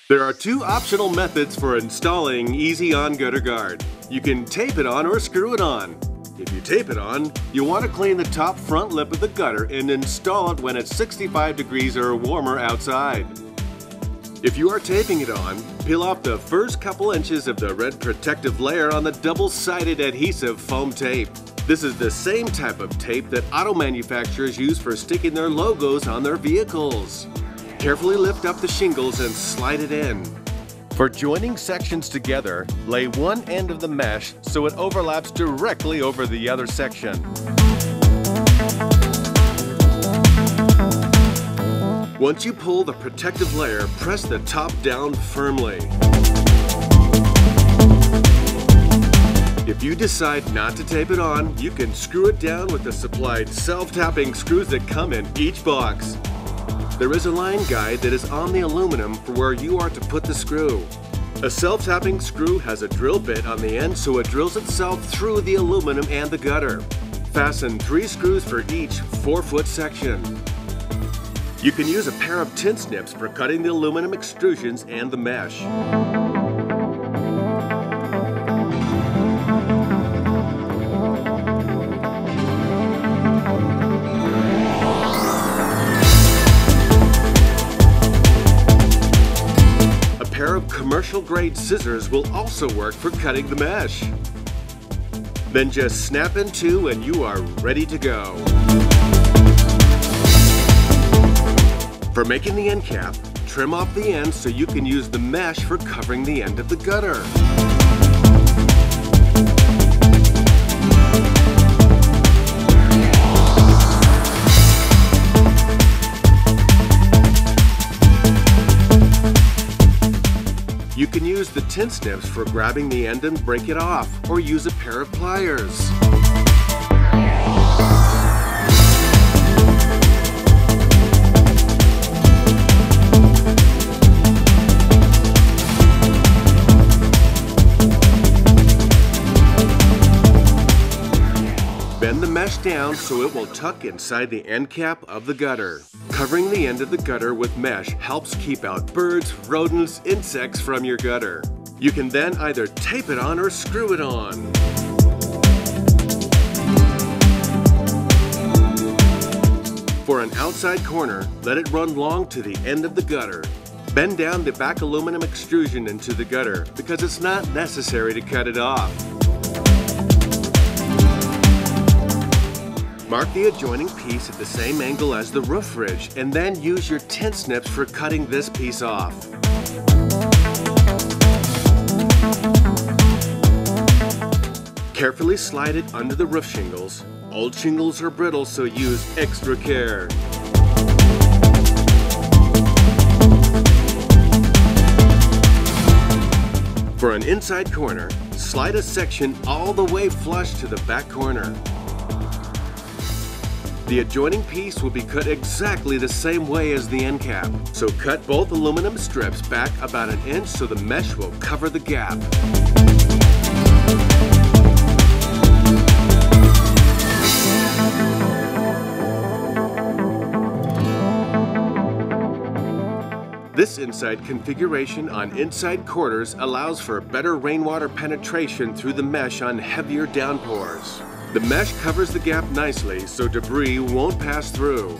There are two optional methods for installing EasyOn Gutterguard. You can tape it on or screw it on. If you tape it on, you want to clean the top front lip of the gutter and install it when it's 65 degrees or warmer outside. If you are taping it on, peel off the first couple inches of the red protective layer on the double-sided adhesive foam tape. This is the same type of tape that auto manufacturers use for sticking their logos on their vehicles. Carefully lift up the shingles and slide it in. For joining sections together, lay one end of the mesh so it overlaps directly over the other section. Once you pull the protective layer, press the top down firmly. If you decide not to tape it on, you can screw it down with the supplied self-tapping screws that come in each box. There is a line guide that is on the aluminum for where you are to put the screw. A self-tapping screw has a drill bit on the end so it drills itself through the aluminum and the gutter. Fasten 3 screws for each 4-foot section. You can use a pair of tin snips for cutting the aluminum extrusions and the mesh. A pair of commercial-grade scissors will also work for cutting the mesh. Then just snap in two and you are ready to go. For making the end cap, trim off the end so you can use the mesh for covering the end of the gutter. You can use the tin snips for grabbing the end and break it off, or use a pair of pliers. Bend the mesh down so it will tuck inside the end cap of the gutter. Covering the end of the gutter with mesh helps keep out birds, rodents, insects from your gutter. You can then either tape it on or screw it on. For an outside corner, let it run long to the end of the gutter. Bend down the back aluminum extrusion into the gutter because it's not necessary to cut it off. Mark the adjoining piece at the same angle as the roof ridge and then use your tin snips for cutting this piece off. Carefully slide it under the roof shingles. Old shingles are brittle, so use extra care. For an inside corner, slide a section all the way flush to the back corner. The adjoining piece will be cut exactly the same way as the end cap, so cut both aluminum strips back about 1 inch so the mesh will cover the gap. This inside configuration on inside quarters allows for better rainwater penetration through the mesh on heavier downpours. The mesh covers the gap nicely so debris won't pass through.